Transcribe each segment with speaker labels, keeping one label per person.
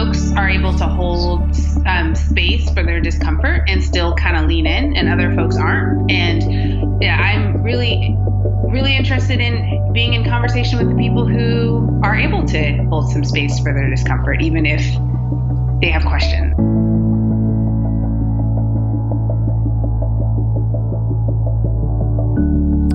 Speaker 1: folks are able to hold space for their discomfort and still kind of lean in, and other folks aren't. And yeah, I'm really interested in being in conversation with the people who are able to hold some space for their discomfort, even if they have questions.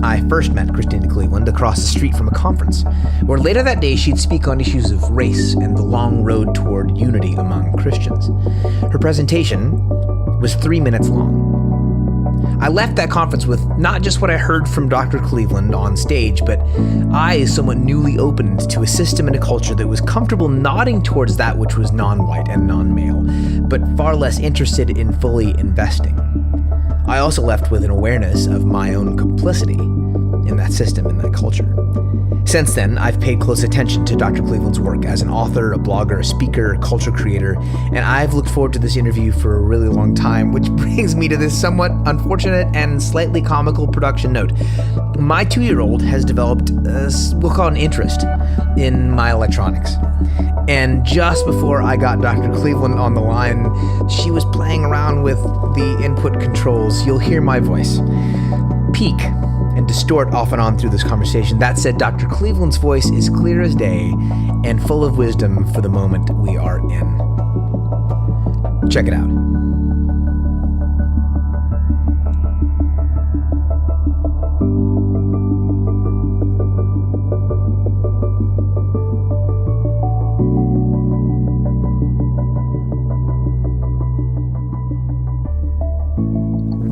Speaker 2: I first met Christena Cleveland across the street from a conference, where later that day she'd speak on issues of race and the long road toward unity among Christians. Her presentation was 3 minutes long. I left that conference with not just what I heard from Dr. Cleveland on stage, but eyes somewhat newly opened to a system and a culture that was comfortable nodding towards that which was non-white and non-male, but far less interested in fully investing. I also left with an awareness of my own complicity in that system, in that culture. Since then, I've paid close attention to Dr. Cleveland's work as an author, a blogger, a speaker, a culture creator, and I've looked forward to this interview for a really long time, which brings me to this somewhat unfortunate and slightly comical production note. My 2-year-old has developed, we'll call it an interest in my electronics. And just before I got Dr. Cleveland on the line, she was playing around with the input controls. You'll hear my voice peak and distort off and on through this conversation. That said, Dr. Cleveland's voice is clear as day and full of wisdom for the moment we are in. Check it out.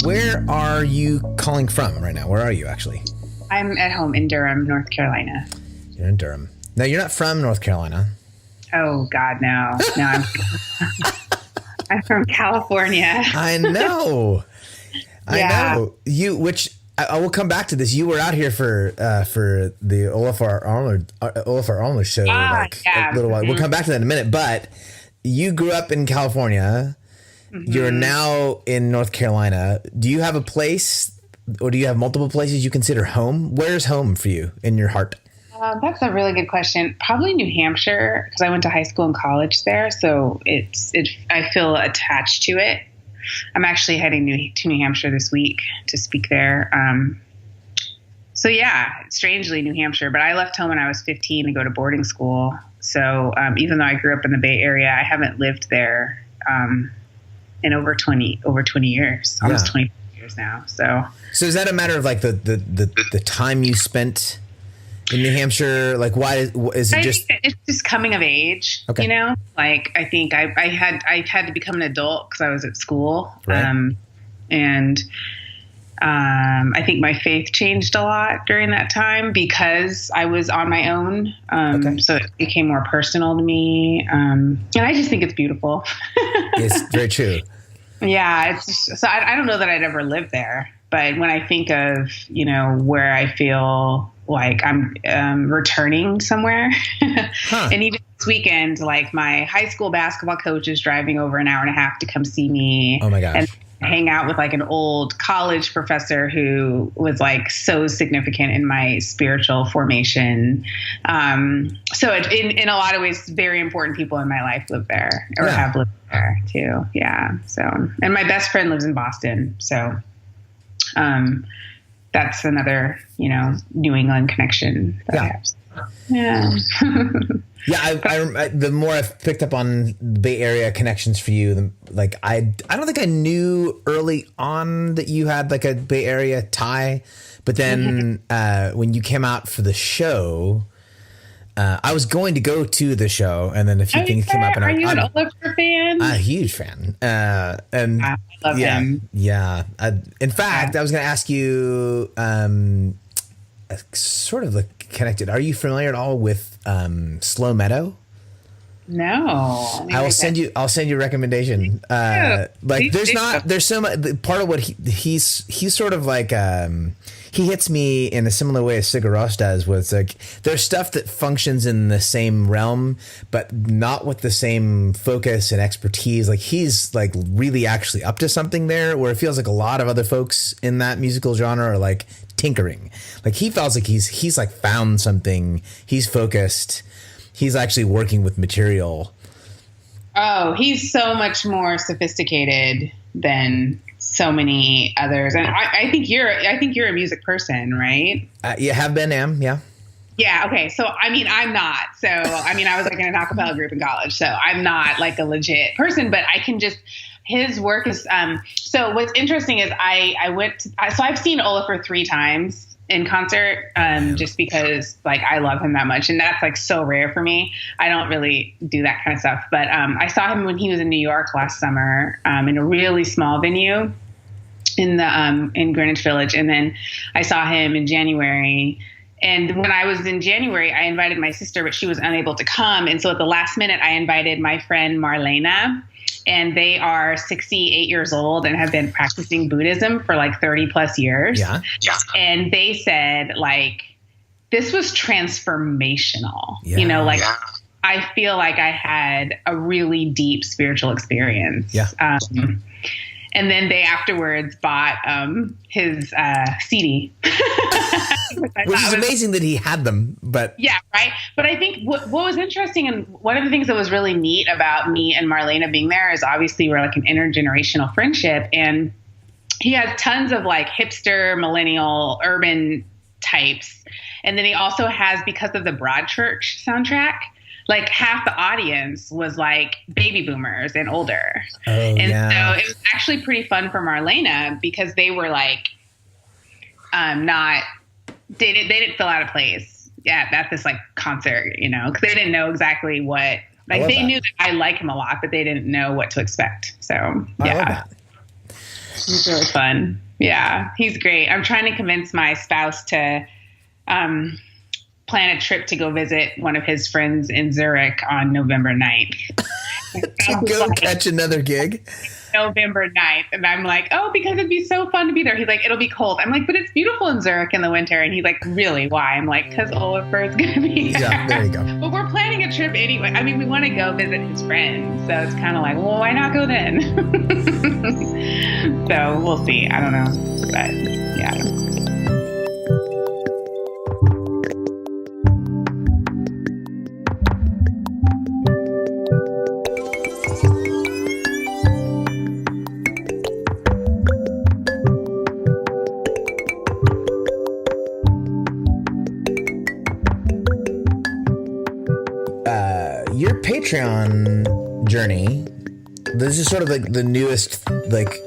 Speaker 2: Where are you calling from right now? Where are you actually?
Speaker 1: I'm at home in Durham, North Carolina.
Speaker 2: You're in Durham. No, you're not from North Carolina.
Speaker 1: Oh, God, no. No, I'm from California.
Speaker 2: I know. I know. I will come back to this. You were out here for the Olafur Arnold show a little while. We'll come back to that in a minute. But you grew up in California. Mm-hmm. You're now in North Carolina. Do you have a place, or do you have multiple places you consider home? Where's home for you in your heart?
Speaker 1: That's a really good question. Probably New Hampshire, because I went to high school and college there, so I feel attached to it. I'm actually heading to New Hampshire this week to speak there. So yeah, strangely New Hampshire, but I left home when I was 15 to go to boarding school. So even though I grew up in the Bay Area, I haven't lived there in over 20 years, almost 20 years now. So
Speaker 2: is that a matter of like the time you spent in New Hampshire? Like, why is it just?
Speaker 1: It's just coming of age. Okay. You know, like I think I had to become an adult because I was at school,
Speaker 2: right.
Speaker 1: And I think my faith changed a lot during that time because I was on my own. So it became more personal to me. And I just think it's beautiful.
Speaker 2: It's very true.
Speaker 1: Yeah. So I don't know that I'd ever live there, but when I think of, where I feel like I'm returning somewhere and even this weekend, like my high school basketball coach is driving over an hour and a half to come see me.
Speaker 2: Oh my gosh.
Speaker 1: And hang out with like an old college professor who was like so significant in my spiritual formation. So in a lot of ways, very important people in my life live there or have lived there too. Yeah. So, and my best friend lives in Boston. So, that's another, New England connection that I have. Yeah.
Speaker 2: Yeah, I the more I've picked up on the Bay Area connections for you, I don't think I knew early on that you had like a Bay Area tie, but then when you came out for the show, I was going to go to the show, and then a few things came up, and
Speaker 1: I'm an Olafur fan.
Speaker 2: I'm a huge fan, and
Speaker 1: I love him.
Speaker 2: Yeah. In fact, I was going to ask you, sort of connected. Are you familiar at all with Slow Meadow?
Speaker 1: No.
Speaker 2: I'll send you a recommendation. There's so much part of what he's sort of like he hits me in a similar way as Sigur Rós does, where it's like there's stuff that functions in the same realm, but not with the same focus and expertise. Like he's like really actually up to something there, where it feels like a lot of other folks in that musical genre are like tinkering. Like he feels like he's like found something. He's focused. He's actually working with material.
Speaker 1: Oh, he's so much more sophisticated than so many others. And I think you're a music person, right?
Speaker 2: You have been, yeah.
Speaker 1: Yeah. Okay. So, I mean, I'm not. So, I mean, I was like in an a cappella group in college, so I'm not like a legit person, but I can just, his work is, so what's interesting is so I've seen Olafur 3 times in concert, just because like I love him that much. And that's like so rare for me. I don't really do that kind of stuff, but, I saw him when he was in New York last summer, in a really small venue in Greenwich Village. And then I saw him in January. And when I was in January, I invited my sister, but she was unable to come. And so at the last minute, I invited my friend Marlena, and they are 68 years old and have been practicing Buddhism for like 30 plus years.
Speaker 2: Yeah.
Speaker 1: And they said like, this was transformational, I feel like I had a really deep spiritual experience.
Speaker 2: Yeah.
Speaker 1: And then they afterwards bought his CD.
Speaker 2: Which is amazing that he had them, but...
Speaker 1: Yeah, right? But I think what was interesting, and one of the things that was really neat about me and Marlena being there is obviously we're like an intergenerational friendship, and he has tons of like hipster, millennial, urban types. And then he also has, because of the Broadchurch soundtrack, like half the audience was like baby boomers and older.
Speaker 2: Oh,
Speaker 1: and
Speaker 2: yeah.
Speaker 1: so it was actually pretty fun for Marlena because they were like, they didn't feel out of place at this like concert, because they didn't know exactly what, like they knew that I like him a lot, but they didn't know what to expect. So
Speaker 2: I love that.
Speaker 1: It was really fun. Yeah, he's great. I'm trying to convince my spouse to, plan a trip to go visit one of his friends in Zurich on November 9th.
Speaker 2: To go catch another gig?
Speaker 1: November 9th. And I'm like, oh, because it'd be so fun to be there. He's like, it'll be cold. I'm like, but it's beautiful in Zurich in the winter. And he's like, really? Why? I'm like, because Olafur is going to be there.
Speaker 2: Yeah, there you go.
Speaker 1: But we're planning a trip anyway. I mean, we want to go visit his friends. So it's kind of like, well, why not go then? So we'll see. I don't know. But yeah.
Speaker 2: Your Patreon journey, this is sort of like the newest like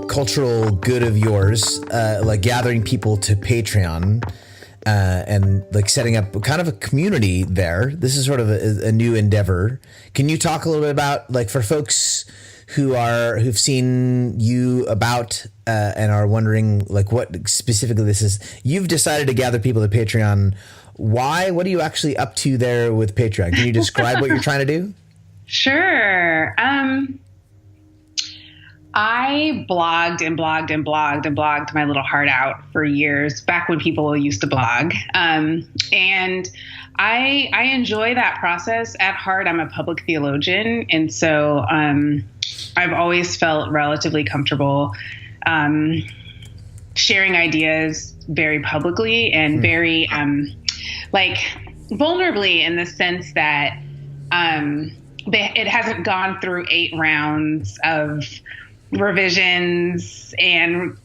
Speaker 2: cultural good of yours, like gathering people to Patreon and like setting up kind of a community there. This is sort of a new endeavor. Can you talk a little bit about, like, for folks who've seen you about and are wondering like what specifically this is? You've decided to gather people to Patreon. Why? What are you actually up to there with Patreon? Can you describe what you're trying to do?
Speaker 1: Sure. I blogged my little heart out for years, back when people used to blog. And I enjoy that process. At heart, I'm a public theologian. And so I've always felt relatively comfortable sharing ideas very publicly and very like vulnerably, in the sense that it hasn't gone through 8 rounds of revisions and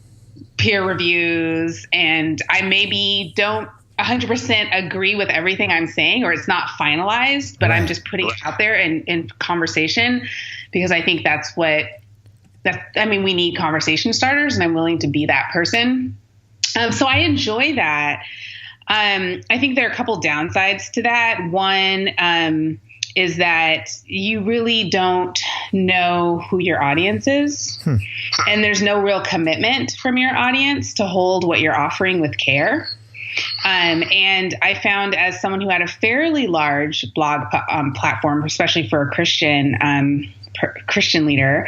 Speaker 1: peer reviews, and I maybe don't 100% agree with everything I'm saying, or it's not finalized, but I'm just putting it out there in conversation, because I think we need conversation starters, and I'm willing to be that person. So I enjoy that. I think there are a couple downsides to that. One is that you really don't know who your audience is, and there's no real commitment from your audience to hold what you're offering with care. And I found, as someone who had a fairly large blog platform, especially for a Christian leader,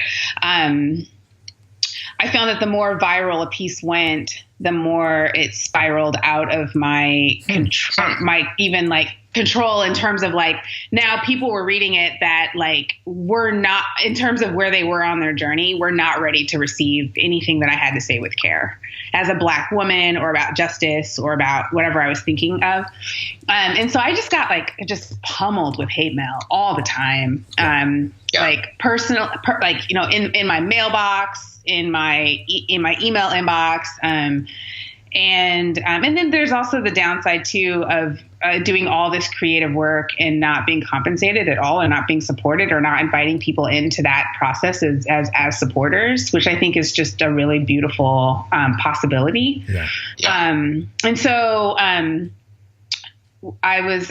Speaker 1: I found that the more viral a piece went, the more it spiraled out of my control, my even like control in terms of like, now people were reading it that like were not, in terms of where they were on their journey, were not ready to receive anything that I had to say with care as a Black woman, or about justice, or about whatever I was thinking of. And so I just got like just pummeled with hate mail all the time. Like personal, like, you know, in my mailbox, in my email inbox. And then there's also the downside too of doing all this creative work and not being compensated at all, and not being supported, or not inviting people into that process as supporters, which I think is just a really beautiful possibility. And so I was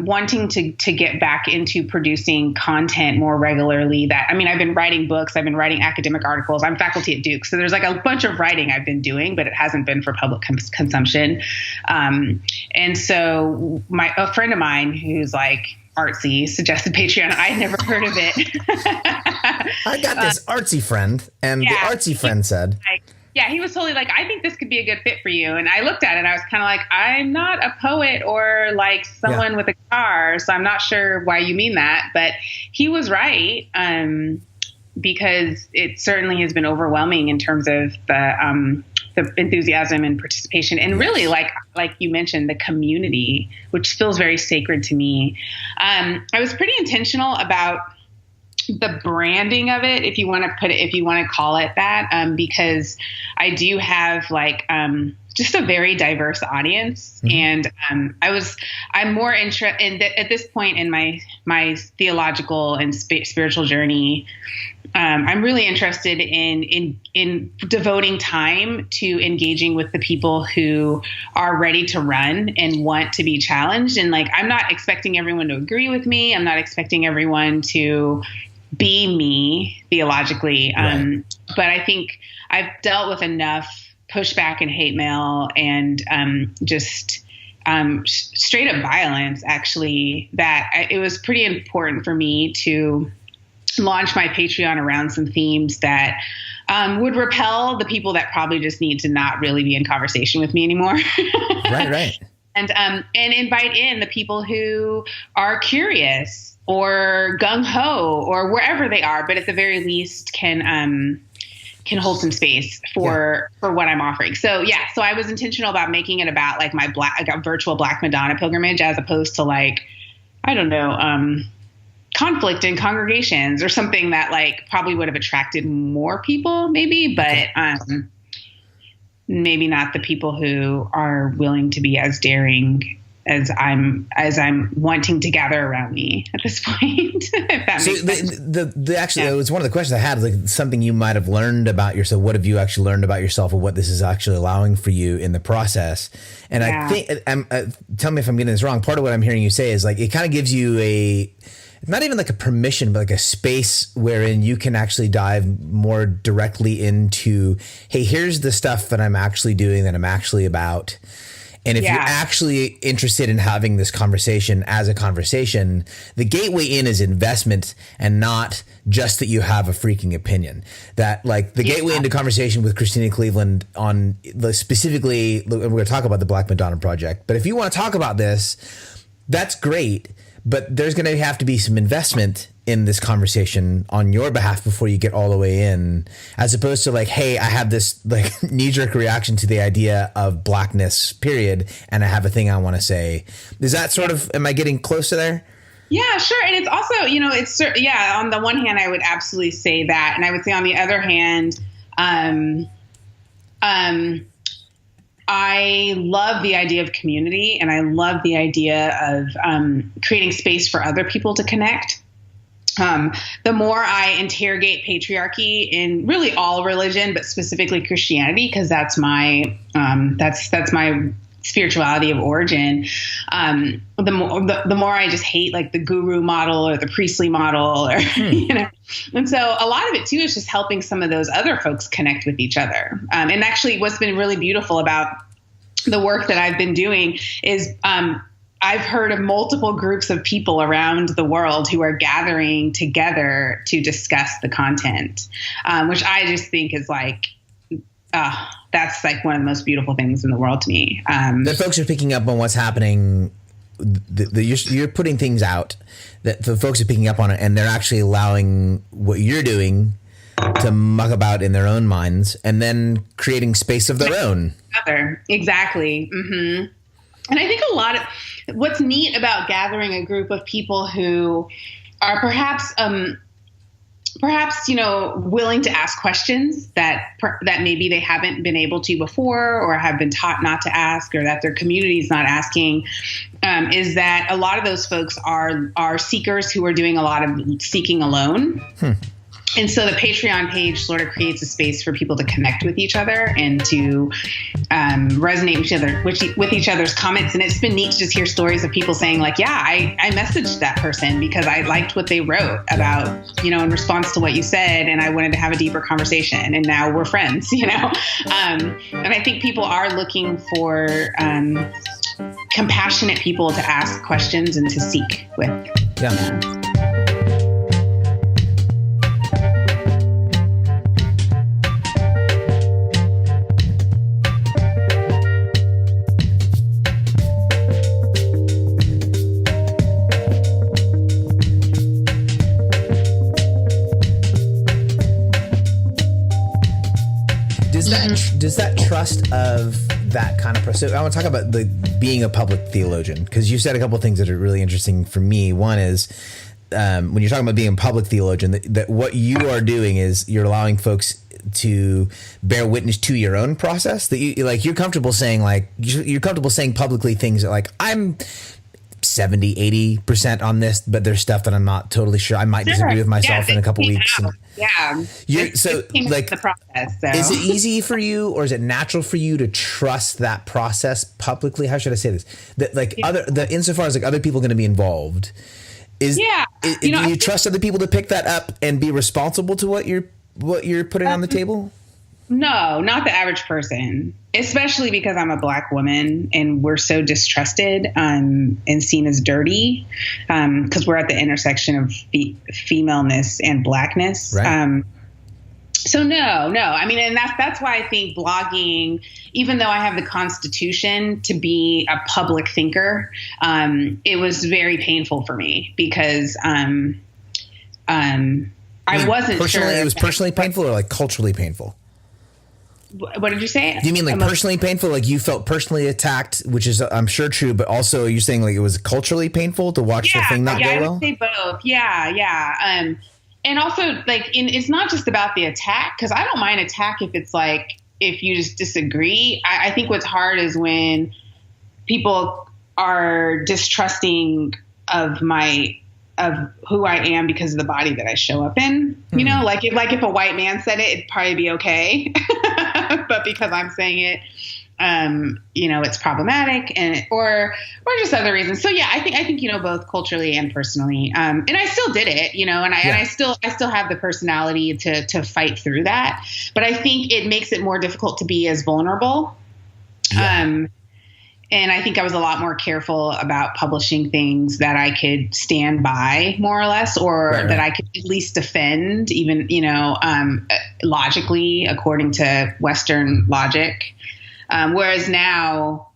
Speaker 1: wanting to get back into producing content more regularly. I've been writing books, I've been writing academic articles. I'm faculty at Duke, so there's like a bunch of writing I've been doing, but it hasn't been for public consumption. And so a friend of mine who's like artsy suggested Patreon. I'd never heard of it.
Speaker 2: I got this artsy friend, and the artsy friend said, he was totally like, I think this could be a good fit for you. And I looked at it and I was kind of like, I'm not a poet or like someone with a guitar, so I'm not sure why you mean that. But he was right, because it certainly has been overwhelming in terms of the enthusiasm and participation, and really like you mentioned, the community, which feels very sacred to me. I was pretty intentional about the branding of it, if you want to call it that, because I do have like just a very diverse audience, and I'm more interested at this point in my theological and spiritual journey. I'm really interested in devoting time to engaging with the people who are ready to run and want to be challenged. And like, I'm not expecting everyone to agree with me. I'm not expecting everyone to be me theologically. But I think I've dealt with enough pushback and hate mail and just straight up violence, actually, that it was pretty important for me to launch my Patreon around some themes that would repel the people that probably just need to not really be in conversation with me anymore. Right. And invite in the people who are curious or gung-ho or wherever they are, but at the very least can hold some space for what I'm offering. So I was intentional about making it about like my virtual Black Madonna pilgrimage, as opposed to like, I don't know, conflict in congregations or something that like probably would have attracted more people maybe, but maybe not the people who are willing to be as daring as I'm wanting to gather around me at this point. If that makes sense. It was one of the questions I had, like something you might have learned about yourself. What have you actually learned about yourself, or what this is actually allowing for you in the process? And I think, tell me if I'm getting this wrong. Part of what I'm hearing you say is like, it kind of gives you not even like a permission, but like a space wherein you can actually dive more directly into, hey, here's the stuff that I'm actually doing, that I'm actually about. And if you're actually interested in having this conversation as a conversation, the gateway in is investment, and not just that you have a freaking opinion. That like the gateway into conversation with Christena Cleveland on specifically, we're going to talk about the Black Madonna Project. But if you want to talk about this, that's great. But there's going to have to be some investment in this conversation on your behalf before you get all the way in, as opposed to like, hey, I have this like knee-jerk reaction to the idea of Blackness, period, and I have a thing I want to say. Is that sort of, am I getting close to there?
Speaker 1: Yeah, sure. And it's also, on the one hand, I would absolutely say that. And I would say on the other hand, I love the idea of community, and I love the idea of creating space for other people to connect. The more I interrogate patriarchy in really all religion, but specifically Christianity, because that's my spirituality of origin, the more I just hate like the guru model or the priestly model, or And so a lot of it too is just helping some of those other folks connect with each other. And actually, what's been really beautiful about the work that I've been doing is I've heard of multiple groups of people around the world who are gathering together to discuss the content, which I just think is like, that's like one of the most beautiful things in the world to me.
Speaker 2: That folks are picking up on what's happening you're putting things out that the folks are picking up on it, and they're actually allowing what you're doing to muck about in their own minds, and then creating space of their own.
Speaker 1: Exactly. Mm-hmm. And I think what's neat about gathering a group of people who are perhaps willing to ask questions that maybe they haven't been able to before, or have been taught not to ask, or that their community is not asking, is that a lot of those folks are seekers who are doing a lot of seeking alone. And so the Patreon page sort of creates a space for people to connect with each other and to resonate with each other's comments. And it's been neat to just hear stories of people saying like, yeah, I messaged that person because I liked what they wrote about, in response to what you said. And I wanted to have a deeper conversation. And now we're friends, And I think people are looking for compassionate people to ask questions and to seek with.
Speaker 2: Yeah. Does that trust of that kind of person? So I want to talk about being a public theologian, because you said a couple of things that are really interesting for me. One is when you're talking about being a public theologian, that what you are doing is you're allowing folks to bear witness to your own process. That you're comfortable saying publicly things that like I'm 70-80% on this, but there's stuff that I'm not totally sure. I might disagree with myself in a couple weeks.
Speaker 1: The process. So.
Speaker 2: Is it easy for you, or is it natural for you to trust that process publicly? How should I say this? That insofar as like other people are going to be involved, do you trust other people to pick that up and be responsible to what you're putting on the table?
Speaker 1: No, not the average person, especially because I'm a Black woman and we're so distrusted and seen as dirty because we're at the intersection of femaleness and Blackness.
Speaker 2: Right.
Speaker 1: So no. I mean, and that's why I think blogging, even though I have the constitution to be a public thinker, it was very painful for me because I wasn't sure.
Speaker 2: It was personally painful or like culturally painful?
Speaker 1: What did you say?
Speaker 2: Do you mean like personally painful? Like you felt personally attacked, which is I'm sure true, but also you're saying like it was culturally painful to watch the thing not go well?
Speaker 1: Yeah, I would say both. Yeah. And also like it's not just about the attack, because I don't mind attack if you just disagree. I think what's hard is when people are distrusting of who I am because of the body that I show up in. Like if a white man said it, it'd probably be okay. But because I'm saying it, it's problematic or just other reasons. So yeah, I think, both culturally and personally. And I still did it, and I still have the personality to fight through that. But I think it makes it more difficult to be as vulnerable. Yeah. And I think I was a lot more careful about publishing things that I could stand by more or less, or that I could at least defend even, logically according to Western logic. Whereas now,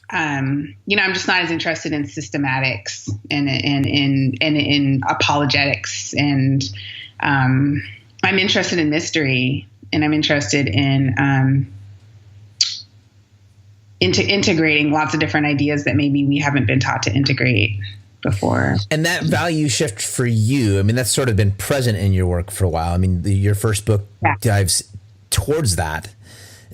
Speaker 1: I'm just not as interested in systematics and in apologetics. And I'm interested in mystery, and I'm interested in integrating lots of different ideas that maybe we haven't been taught to integrate before.
Speaker 2: And that value shift for you, I mean, that's sort of been present in your work for a while. I mean, your first book dives towards that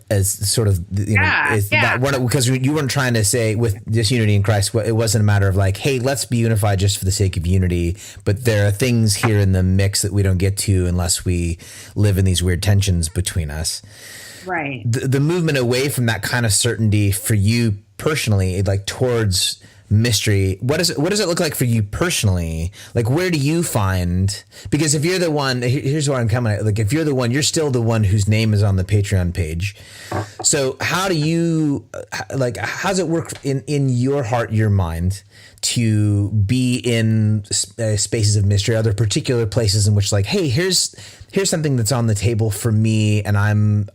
Speaker 2: as sort of, because you weren't trying to say with this unity in Christ, it wasn't a matter of like, hey, let's be unified just for the sake of unity. But there are things here in the mix that we don't get to unless we live in these weird tensions between us.
Speaker 1: Right.
Speaker 2: The movement away from that kind of certainty for you personally, like towards mystery, what does it look like for you personally? Like, where do you find, because if you're the one, here's where I'm coming at, like if you're the one, you're still the one whose name is on the Patreon page. So how do you, like, how's it work in your heart, your mind, to be in spaces of mystery? Are there particular places in which like, hey, here's here's something that's on the table for me, and I'm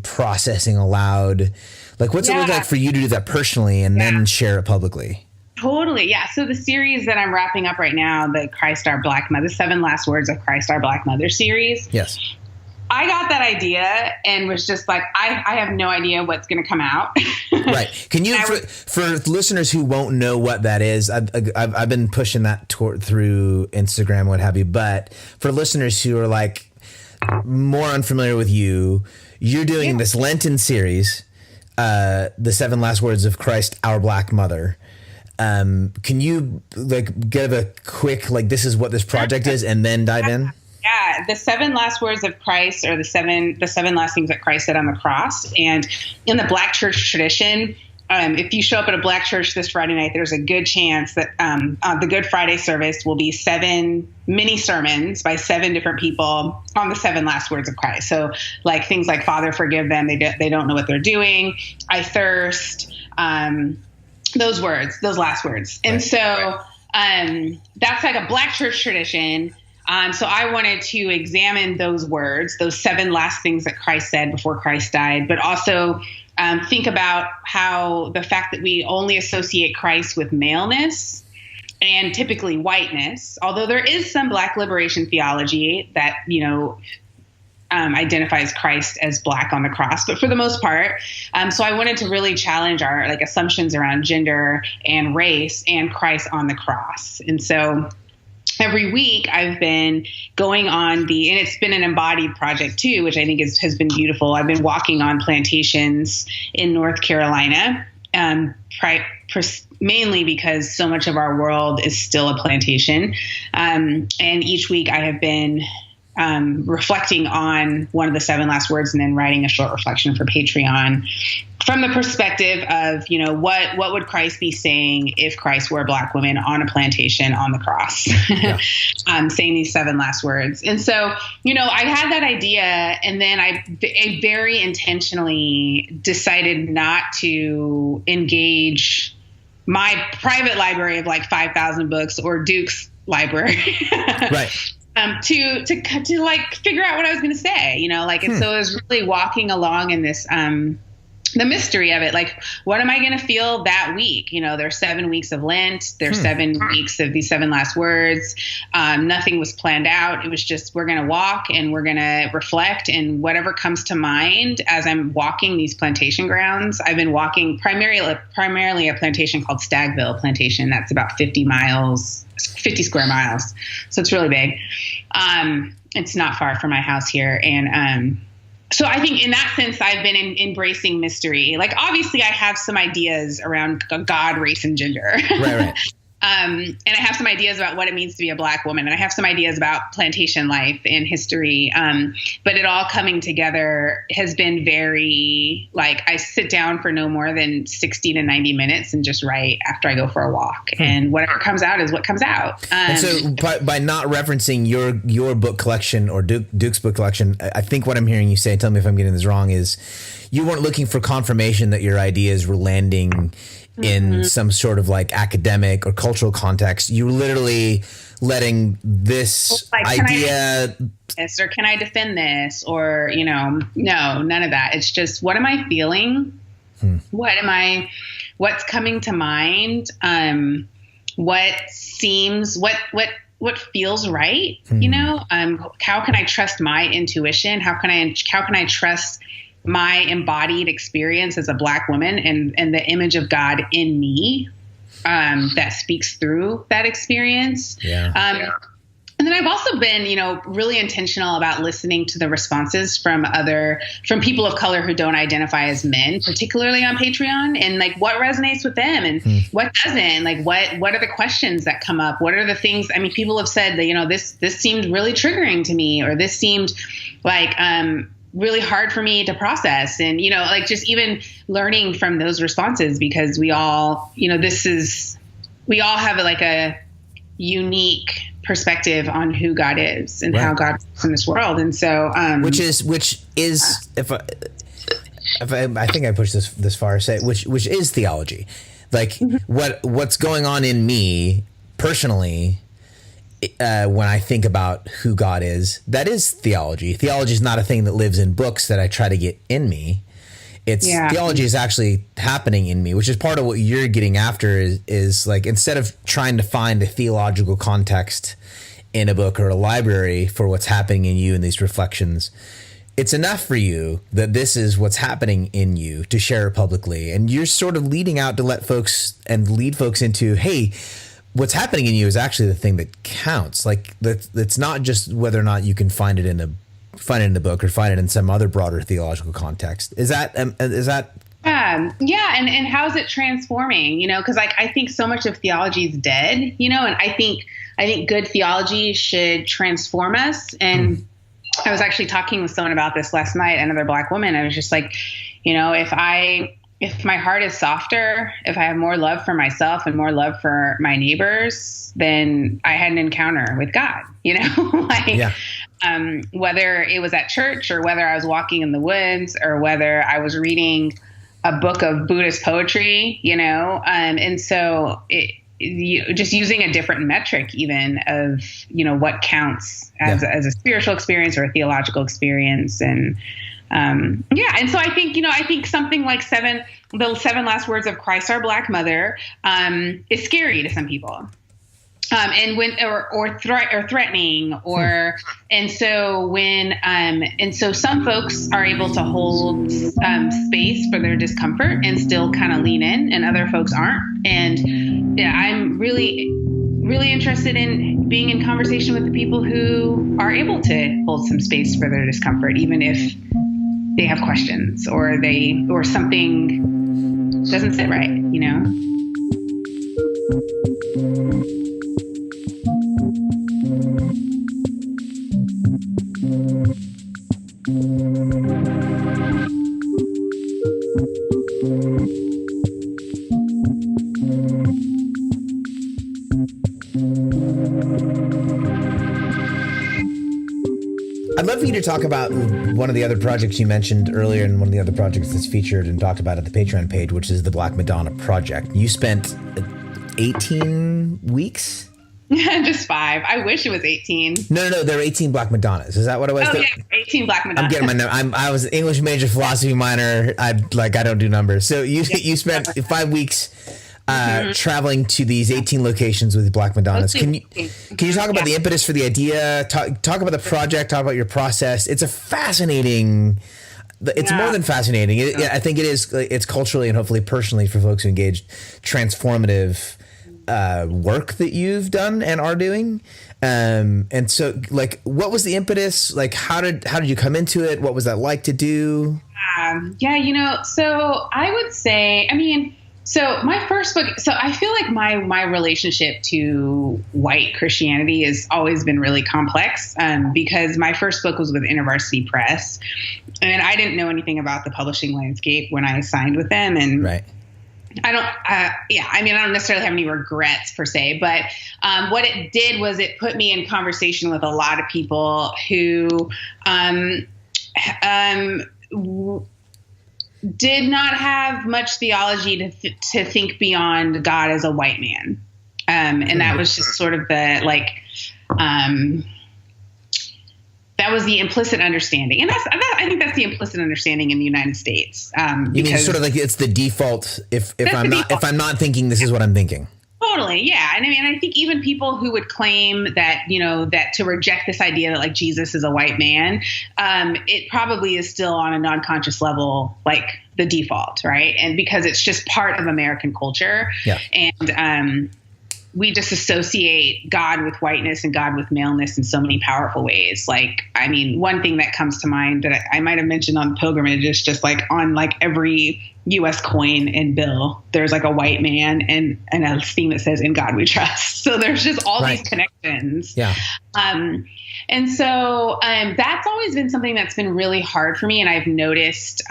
Speaker 2: processing aloud. Like, what's it look like for you to do that personally and then share it publicly?
Speaker 1: Totally. Yeah. So the series that I'm wrapping up right now, the Christ Our Black Mother, 7 Last Words of Christ Our Black Mother series.
Speaker 2: Yes.
Speaker 1: I got that idea and was just like, I have no idea what's going to come out.
Speaker 2: Right. Can you, for listeners who won't know what that is, I've been pushing that through Instagram, what have you. But for listeners who are like more unfamiliar with you, you're doing this Lenten series, the 7 Last Words of Christ Our Black Mother. Can you like give a quick, like, this is what this project is, and then dive in?
Speaker 1: Yeah, the 7 last words of Christ, or the seven last things that Christ said on the cross. And in the Black church tradition, if you show up at a Black church this Friday night, there's a good chance that the Good Friday service will be 7 mini sermons by 7 different people on the 7 last words of Christ. So like things like, Father, forgive them. They don't know what they're doing. I thirst. Those words, those last words. And so that's like a Black church tradition. So I wanted to examine those words, those 7 last things that Christ said before Christ died, but also think about how the fact that we only associate Christ with maleness and typically whiteness, although there is some Black liberation theology that, identifies Christ as Black on the cross, but for the most part. So I wanted to really challenge our assumptions around gender and race and Christ on the cross. And so every week I've been going on and it's been an embodied project too, which I think has been beautiful. I've been walking on plantations in North Carolina, mainly because so much of our world is still a plantation. And each week I have been reflecting on one of the 7 last words and then writing a short reflection for Patreon from the perspective of, what would Christ be saying if Christ were a Black woman on a plantation on the cross, saying these 7 last words. And so, I had that idea, and then I very intentionally decided not to engage my private library of like 5,000 books or Duke's library. Right. To like figure out what I was going to say, and so I was really walking along in this, the mystery of it. Like, what am I going to feel that week? There's 7 weeks of Lent. There's 7 weeks of these 7 last words. Nothing was planned out. It was just, we're going to walk and we're going to reflect, and whatever comes to mind as I'm walking these plantation grounds. I've been walking primarily a plantation called Stagville Plantation. That's about 50 square miles. So it's really big. It's not far from my house here. And, so I think in that sense, I've been embracing mystery. Like, obviously I have some ideas around God, race, and gender. Right. And I have some ideas about what it means to be a Black woman. And I have some ideas about plantation life and history. But it all coming together has been very, like, I sit down for no more than 60 to 90 minutes and just write after I go for a walk. And whatever comes out is what comes out.
Speaker 2: And so by not referencing your book collection or Duke's book collection, I think what I'm hearing you say, tell me if I'm getting this wrong, is you weren't looking for confirmation that your ideas were landing in some sort of like academic or cultural context. You were literally letting this idea,
Speaker 1: or can I defend this, or no, none of that. It's just, what am I feeling? What's coming to mind? What feels right? How can I trust my intuition? How can I trust my embodied experience as a Black woman and the image of God in me that speaks through that experience. And then I've also been, really intentional about listening to the responses from people of color who don't identify as men, particularly on Patreon, and like what resonates with them and what doesn't. Like what are the questions that come up? What are the things? I mean, people have said that, this seemed really triggering to me, or this seemed like really hard for me to process. And, just even learning from those responses, because we all, we all have like a unique perspective on who God is and how God is in this world. And so,
Speaker 2: which is if I think I pushed this far, which is theology, like what's going on in me personally when I think about who God is, that is theology. Theology is not a thing that lives in books that I try to get in me. Theology is actually happening in me, which is part of what you're getting after is like, instead of trying to find a theological context in a book or a library for what's happening in you in these reflections, it's enough for you that this is what's happening in you to share it publicly. And you're sort of leading out to lead folks into, hey, what's happening in you is actually the thing that counts. Like that's not just whether or not you can find it in a book or find it in some other broader theological context. Is that
Speaker 1: yeah. And how is it transforming, cause like, I think so much of theology is dead, and I think good theology should transform us. And I was actually talking with someone about this last night, another Black woman. I was just like, if my heart is softer, if I have more love for myself and more love for my neighbors, then I had an encounter with God, whether it was at church or whether I was walking in the woods or whether I was reading a book of Buddhist poetry, and so just using a different metric even of, what counts as a spiritual experience or a theological experience. And and so I think something like the 7 last words of Christ, our Black mother, is scary to some people. And when, or threatening, and so some folks are able to hold, space for their discomfort and still kind of lean in, and other folks aren't. And I'm really, really interested in being in conversation with the people who are able to hold some space for their discomfort, even if they have questions or something doesn't sit right,
Speaker 2: I'd love for you to talk about one of the other projects you mentioned earlier, and one of the other projects that's featured and talked about at the Patreon page, which is the Black Madonna Project. You spent 18 weeks?
Speaker 1: Just 5. I wish it was 18.
Speaker 2: No, there were 18 Black Madonnas. Is that what it was?
Speaker 1: Oh, yeah, 18 Black Madonnas.
Speaker 2: I'm getting my number. I was an English major, philosophy minor. I don't do numbers. So you spent 5 weeks traveling to these 18 locations with Black Madonnas. Can you talk about the impetus for the idea? Talk about the project. Talk about your process. It's a fascinating. It's more than fascinating. I think it is. It's culturally and hopefully personally for folks who engaged transformative work that you've done and are doing. And so, like, what was the impetus? Like, how did you come into it? What was that like to do?
Speaker 1: So I would say, so my first book, so I feel like my relationship to white Christianity has always been really complex, because my first book was with InterVarsity Press, and I didn't know anything about the publishing landscape when I signed with them. And
Speaker 2: right.
Speaker 1: I don't necessarily have any regrets per se, but what it did was it put me in conversation with a lot of people who did not have much theology to think beyond God as a white man. And that was just sort of that was the implicit understanding. And I think that's the implicit understanding in the United States.
Speaker 2: You mean sort of like it's the default if I'm not thinking, this is what I'm thinking.
Speaker 1: Totally. Yeah. And I think even people who would claim that, that to reject this idea that like Jesus is a white man, it probably is still on a non-conscious level, like the default. Right. And because it's just part of American culture. Yeah. And, we just associate God with whiteness and God with maleness in so many powerful ways. Like, one thing that comes to mind that I might have mentioned on pilgrimage is just like on like every U.S. coin and bill, there's like a white man and a theme that says, "In God we trust." So there's just all these connections. Yeah. And so that's always been something that's been really hard for me. And I've noticed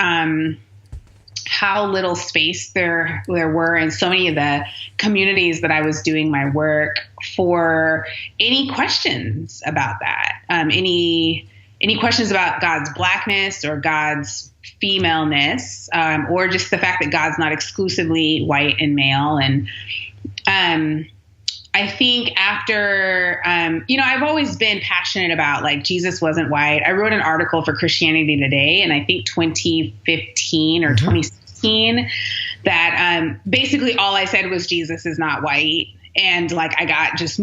Speaker 1: how little space there were in so many of the communities that I was doing my work for any questions about that, any questions about God's blackness or God's femaleness, or just the fact that God's not exclusively white and male. And I think after, I've always been passionate about like Jesus wasn't white. I wrote an article for Christianity Today in I think 2015 or 2016 that basically all I said was Jesus is not white. And like I got just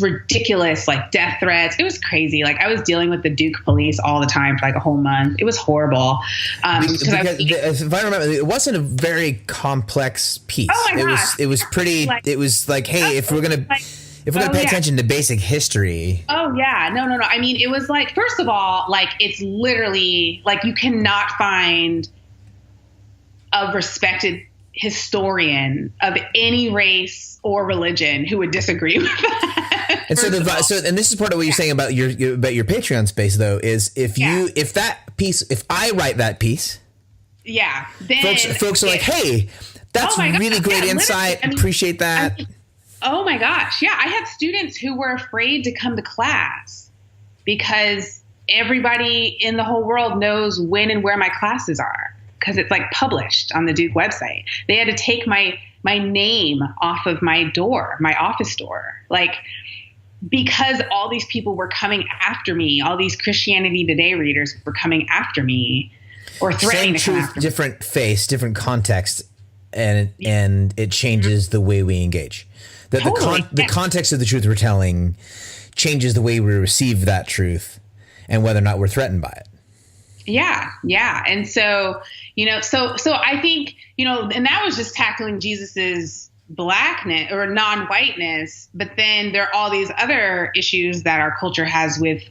Speaker 1: ridiculous like death threats. It was crazy. Like I was dealing with the Duke police all the time for like a whole month. It was horrible.
Speaker 2: Because if I remember, it wasn't a very complex piece.
Speaker 1: Oh my gosh.
Speaker 2: It was pretty. Like, it was like, hey, if we're gonna pay attention to basic history.
Speaker 1: Oh yeah, no. I mean, it was like, first of all, like it's literally like you cannot find a respected historian of any race or religion who would disagree with that.
Speaker 2: And and this is part of what you're saying about your Patreon space, though, is if I write that piece,
Speaker 1: then
Speaker 2: folks are like, hey, that's really great insight. Appreciate that.
Speaker 1: Oh my gosh. Yeah. I have students who were afraid to come to class because everybody in the whole world knows when and where my classes are. Because it's like published on the Duke website. They had to take my name off of my door, my office door, like because all these people were coming after me. All these Christianity Today readers were coming after me or threatening to come after me.
Speaker 2: Different face, different context, and it changes the way we engage. The context of the truth we're telling changes the way we receive that truth and whether or not we're threatened by it.
Speaker 1: Yeah. And so, so I think, and that was just tackling Jesus's blackness or non-whiteness. But then there are all these other issues that our culture has with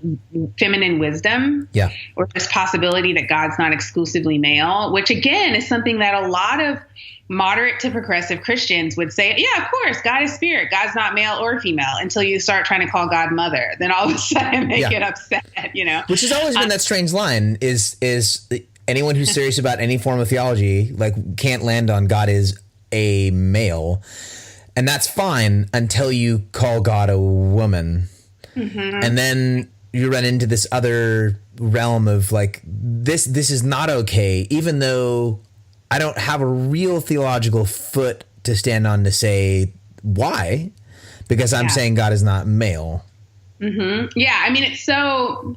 Speaker 1: feminine wisdom. Yeah. Or this possibility that God's not exclusively male, which again is something that a lot of moderate to progressive Christians would say, yeah, of course, God is spirit. God's not male or female until you start trying to call God mother. Then all of a sudden they get upset, Which has always been that strange line is anyone who's serious about any form of theology, like can't land on God is a male. And that's fine until you call God a woman. Mm-hmm. And then you run into this other realm of like, this is not okay, even though I don't have a real theological foot to stand on to say why, because I'm saying God is not male. Mm-hmm. Yeah. I mean, it's so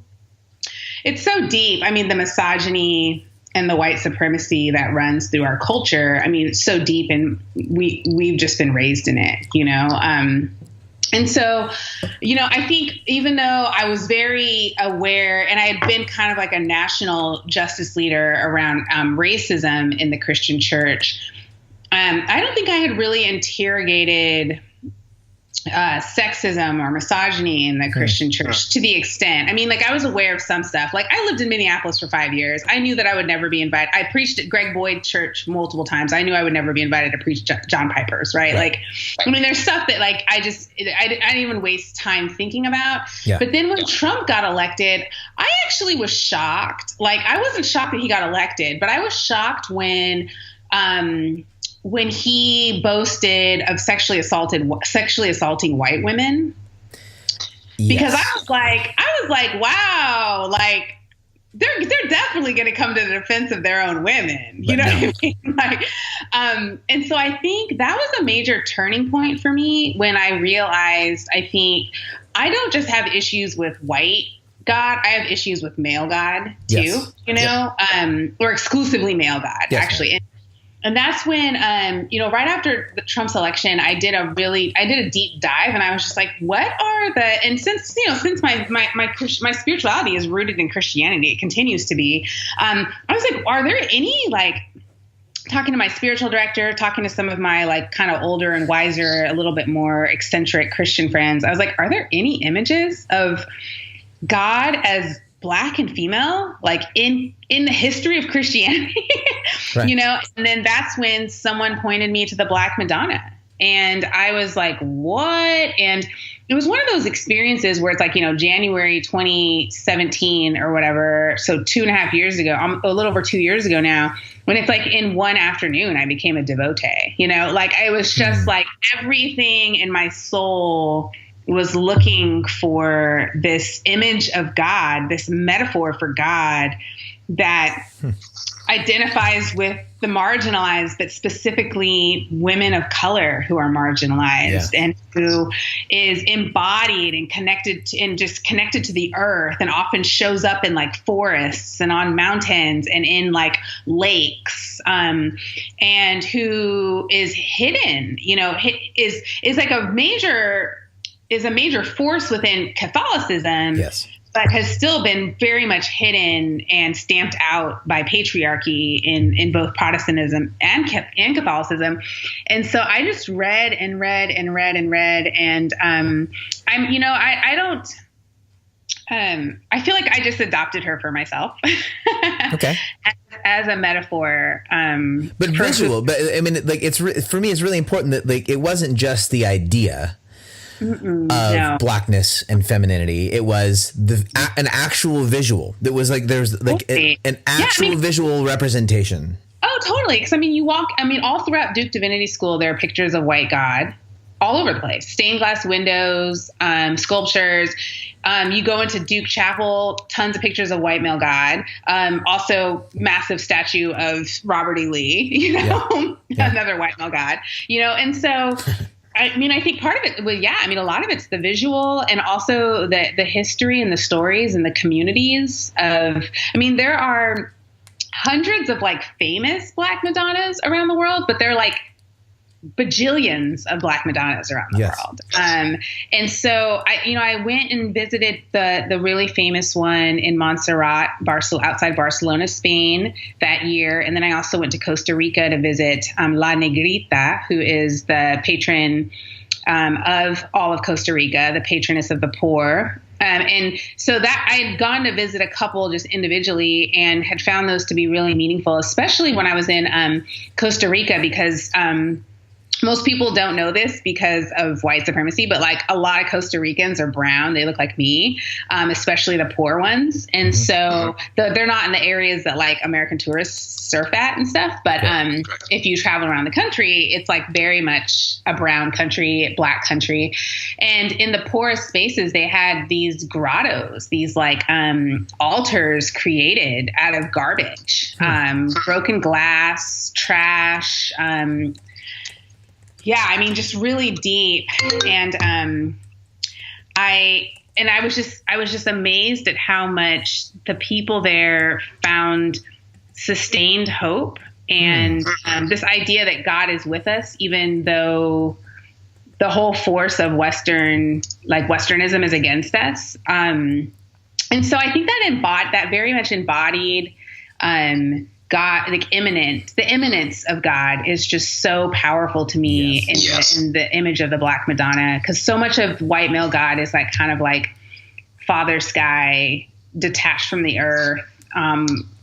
Speaker 1: deep. I mean, the misogyny and the white supremacy that runs through our culture. I mean, it's so deep and we've just been raised in it, And so, I think even though I was very aware and I had been kind of like a national justice leader around racism in the Christian church, I don't think I had really interrogated sexism or misogyny in the Christian church to the extent. I mean, like I was aware of some stuff. Like I lived in Minneapolis for 5 years. I knew that I would never be invited. I preached at Greg Boyd Church multiple times. I knew I would never be invited to preach John Piper's, right? Like, I mean, there's stuff that like I didn't even waste time thinking about. Yeah. But then when Trump got elected, I actually was shocked. Like I wasn't shocked that he got elected, but I was shocked when he boasted of sexually assaulting white women, because I was like, wow, like they're definitely going to come to the defense of their own women. What I mean? Like, and so I think that was a major turning point for me when I realized, I think I don't just have issues with white God, I have issues with male God too, or exclusively male God, actually. And that's when, right after the Trump's election, I did a deep dive, and I was just like, what are and since my spirituality is rooted in Christianity, it continues to be, I was like, are there any, like, talking to my spiritual director, talking to some of my like kind of older and wiser, a little bit more eccentric Christian friends, I was like, are there any images of God as Black and female, like in the history of Christianity, right. And then that's when someone pointed me to the Black Madonna, and I was like, what? And it was one of those experiences where it's like, January 2017 or whatever. So 2.5 years ago, a little over 2 years ago now, when it's like in one afternoon, I became a devotee, like I was just like everything in my soul was looking for this image of God, this metaphor for God that identifies with the marginalized, but specifically women of color who are marginalized and who is embodied and connected to the earth, and often shows up in like forests and on mountains and in like lakes, and who is hidden, is like a major force within Catholicism.
Speaker 2: Yes.
Speaker 1: But has still been very much hidden and stamped out by patriarchy in both Protestantism and Catholicism. And so I just read and read and read and read. And I feel like I just adopted her for myself.
Speaker 2: Okay.
Speaker 1: As a metaphor.
Speaker 2: But visual. But I mean, like, for me, it's really important that like it wasn't just the idea of blackness and femininity. It was an actual visual. That was like, there's like an actual visual representation.
Speaker 1: Oh, totally. Because all throughout Duke Divinity School, there are pictures of white God all over the place. Stained glass windows, sculptures. You go into Duke Chapel, tons of pictures of white male God. Also massive statue of Robert E. Lee, another white male God, and so I think part of it, a lot of it's the visual, and also the history and the stories and the communities there are hundreds of like famous Black Madonnas around the world, but they're like bajillions of Black Madonnas around the world. And so I went and visited the really famous one in Montserrat, outside Barcelona, Spain that year. And then I also went to Costa Rica to visit La Negrita, who is the patron of all of Costa Rica, the patroness of the poor. And so that I had gone to visit a couple just individually and had found those to be really meaningful, especially when I was in Costa Rica, because most people don't know this because of white supremacy, but like a lot of Costa Ricans are brown. They look like me, especially the poor ones. And so they're not in the areas that like American tourists surf at and stuff. But if you travel around the country, it's like very much a brown country, Black country. And in the poorest spaces, they had these grottos, these like altars created out of garbage, broken glass, trash, just really deep. And I was just amazed at how much the people there found sustained hope and this idea that God is with us, even though the whole force of Westernism is against us. And so I think that very much embodied God, like the immanence of God is just so powerful to me in the image of the Black Madonna, because so much of white male God is like kind of like Father Sky, detached from the earth,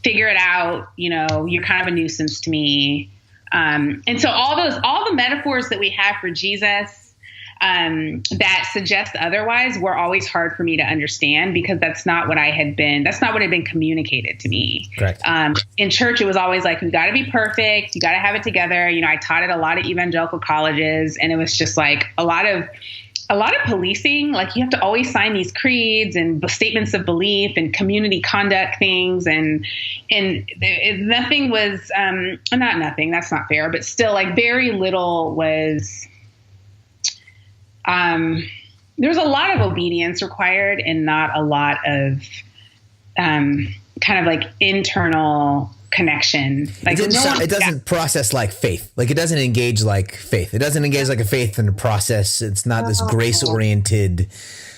Speaker 1: figure it out, you're kind of a nuisance to me. And so all the metaphors that we have for Jesus that suggest otherwise were always hard for me to understand, because that's not what had been communicated to me.
Speaker 2: Correct.
Speaker 1: In church, it was always like, you got to be perfect. You got to have it together. I taught at a lot of evangelical colleges, and it was just like a lot of policing. Like, you have to always sign these creeds and statements of belief and community conduct things. And nothing was, not nothing, that's not fair, but still like very little was, there was a lot of obedience required and not a lot of kind of like internal connection. Like,
Speaker 2: it doesn't process like faith. Like, it doesn't engage like faith. It doesn't engage like a faith in a process. It's not this grace oriented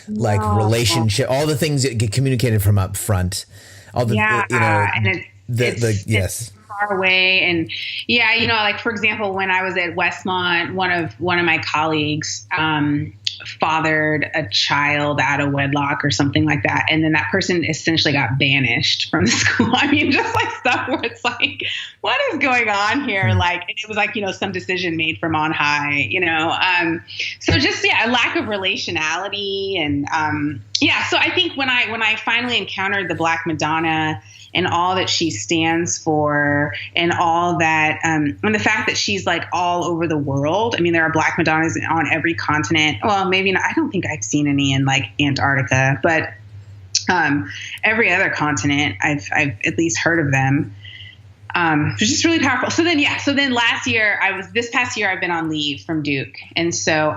Speaker 2: like relationship. All the things that get communicated from up front. All the and it's far away. And like, for example, when I was at Westmont, one of my colleagues fathered a child out of wedlock or something like that, and then that person essentially got banished from the school. Just like stuff where it's like, what is going on here? Like, it was like, some decision made from on high, so just a lack of relationality. And so I think when I finally encountered the Black Madonna and all that she stands for, and all that, and the fact that she's like all over the world. There are Black Madonnas on every continent. Well, maybe not. I don't think I've seen any in like Antarctica, but every other continent I've at least heard of them.
Speaker 1: Which is just really powerful. So then this past year I've been on leave from Duke. And so,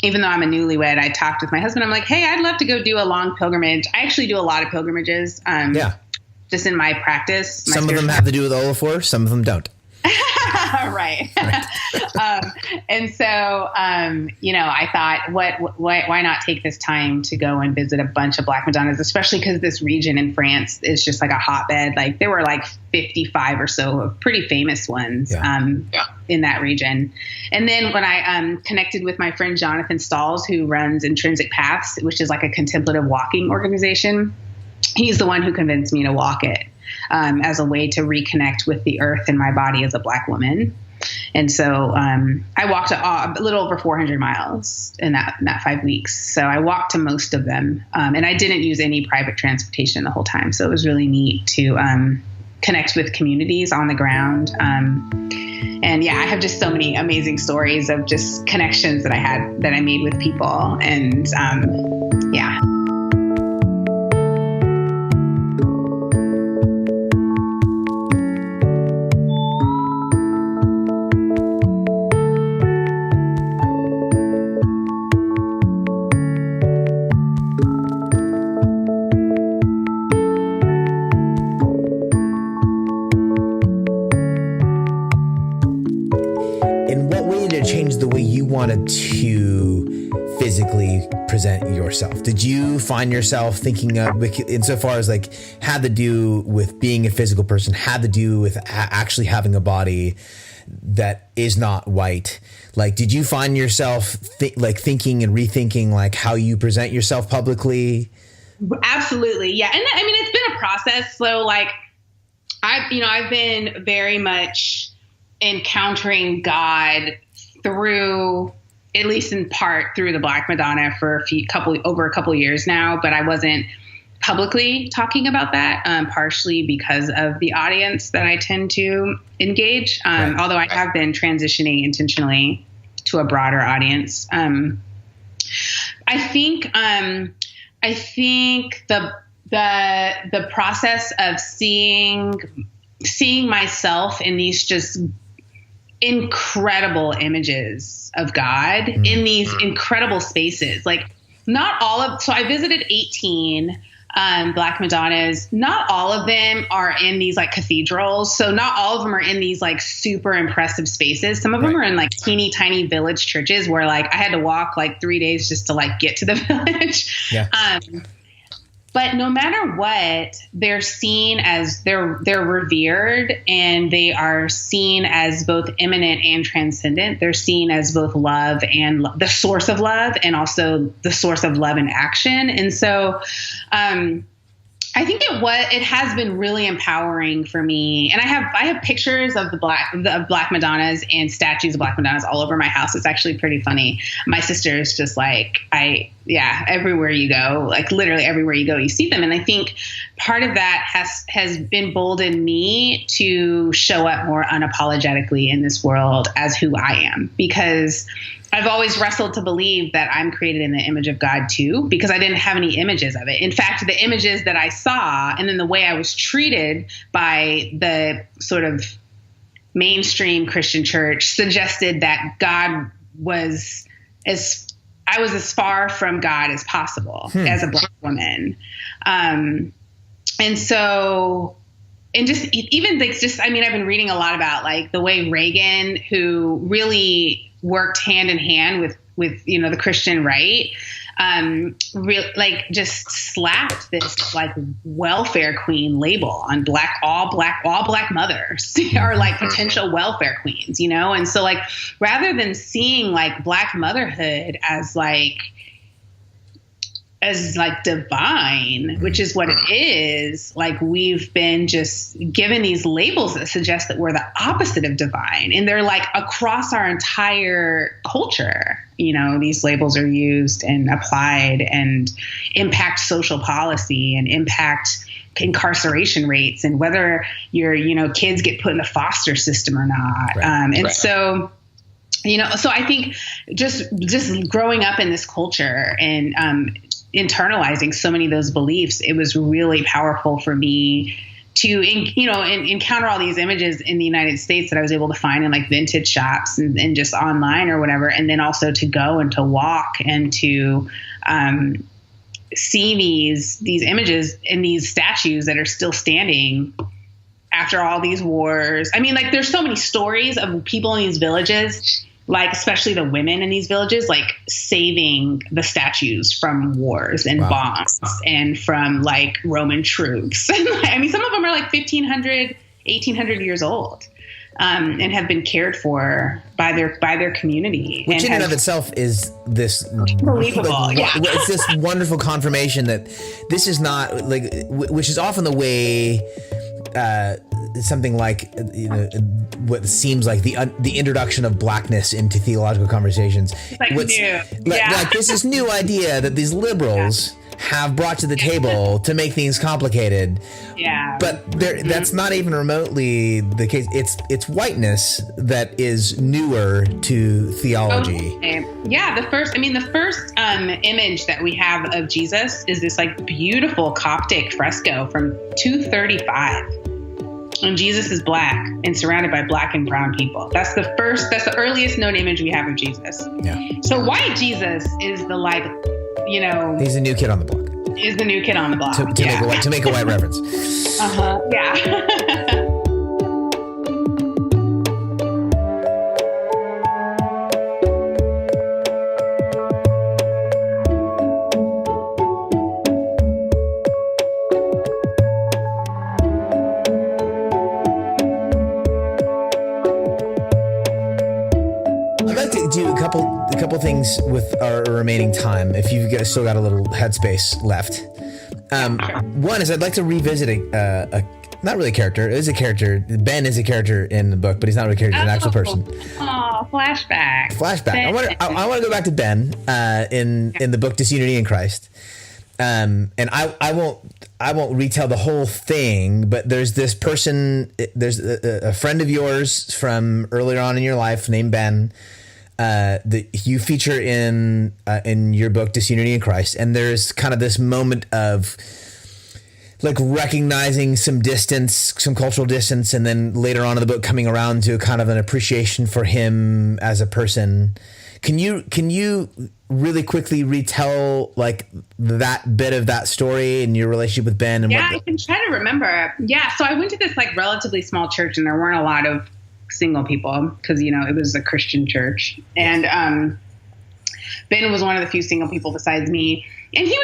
Speaker 1: even though I'm a newlywed, I talked with my husband. I'm like, hey, I'd love to go do a long pilgrimage. I actually do a lot of pilgrimages. Just in my practice.
Speaker 2: Some of them have to do with Olafur. Some of them don't.
Speaker 1: Right. And so, I thought, why not take this time to go and visit a bunch of Black Madonnas, especially because this region in France is just like a hotbed. Like there were like 55 or so of pretty famous ones in that region. And then when I connected with my friend Jonathan Stalls, who runs Intrinsic Paths, which is like a contemplative walking organization, he's the one who convinced me to walk it. As a way to reconnect with the earth and my body as a Black woman. And so I walked a little over 400 miles in that 5 weeks. So I walked to most of them. And I didn't use any private transportation the whole time. So it was really neat to connect with communities on the ground. And I have just so many amazing stories of just connections that I made with people. And
Speaker 2: wanted to physically present yourself? Did you find yourself thinking of, insofar as like had to do with being a physical person, had to do with actually having a body that is not white? Like, did you find yourself thinking and rethinking like how you present yourself publicly?
Speaker 1: Absolutely. Yeah. And I mean, it's been a process. So like I've been very much encountering God through, at least in part, through the Black Madonna for over a couple years now, but I wasn't publicly talking about that, partially because of the audience that I tend to engage. Although I have been transitioning intentionally to a broader audience. I think the process of seeing myself in these just incredible images of God in these incredible spaces. Like so I visited 18 Black Madonnas. Not all of them are in these like cathedrals. So not all of them are in these like super impressive spaces. Some of them are in like teeny tiny village churches where like I had to walk like 3 days just to like get to the village. Yeah. But no matter what, they're seen as they're revered, and they are seen as both immanent and transcendent. They're seen as both love and the source of love, and also the source of love in action. And so, I think it has been really empowering for me. And I have pictures of the Black Madonnas and statues of Black Madonnas all over my house. It's actually pretty funny. My sister is just like, everywhere you go, like literally everywhere you go, you see them. And I think part of that has emboldened me to show up more unapologetically in this world as who I am, because I've always wrestled to believe that I'm created in the image of God too, because I didn't have any images of it. In fact, the images that I saw and then the way I was treated by the sort of mainstream Christian church suggested that God was I was as far from God as possible as a Black woman. And so, and just even like, I mean, I've been reading a lot about like the way Reagan, who really worked hand in hand with the Christian right, just slapped this like welfare queen label on all black mothers are like potential welfare queens, and so like rather than seeing like Black motherhood as divine, which is what it is, like we've been just given these labels that suggest that we're the opposite of divine. And they're like across our entire culture, these labels are used and applied and impact social policy and impact incarceration rates and whether your, kids get put in the foster system or not. So, so I think just growing up in this culture and, internalizing so many of those beliefs, it was really powerful for me encounter all these images in the United States that I was able to find in like vintage shops and just online or whatever. And then also to go and to walk and to see these images and these statues that are still standing after all these wars. I mean, like, there's so many stories of people in these villages, like especially the women in these villages, like saving the statues from wars and bombs and from like Roman troops. I mean, some of them are like 1,500, 1,800 years old, and have been cared for by their community.
Speaker 2: Which in and of itself is this
Speaker 1: unbelievable.
Speaker 2: It's this wonderful confirmation that this is not like, which is often the way. Something like, what seems like the introduction of blackness into theological conversations.
Speaker 1: Like
Speaker 2: this is new idea that these liberals have brought to the table to make things complicated.
Speaker 1: Yeah.
Speaker 2: But that's not even remotely the case. It's whiteness that is newer to theology.
Speaker 1: Okay. Yeah. The first image that we have of Jesus is this like beautiful Coptic fresco from 235. And Jesus is black and surrounded by black and brown people. That's the earliest known image we have of Jesus.
Speaker 2: Yeah.
Speaker 1: So white Jesus is the
Speaker 2: he's a new kid on the block.
Speaker 1: Is the new kid on the block.
Speaker 2: To make a white reference.
Speaker 1: Yeah.
Speaker 2: A couple things with our remaining time, if you've still got a little headspace left. One is I'd like to revisit a not really a character. It is a character. Ben is a character in the book, but he's not really a character. He's an actual person.
Speaker 1: Oh, flashback.
Speaker 2: I want to go back to Ben in the book Disunity in Christ. And I won't retell the whole thing, but there's this person. There's a friend of yours from earlier on in your life named Ben. That you feature in your book Disunity in Christ, and there's kind of this moment of like recognizing some distance, some cultural distance, and then later on in the book coming around to kind of an appreciation for him as a person. Can you really quickly retell like that bit of that story and your relationship with Ben? And
Speaker 1: I can try to remember. Yeah, so I went to this like relatively small church, and there weren't a lot of single people because it was a Christian church, and Ben was one of the few single people besides me, and he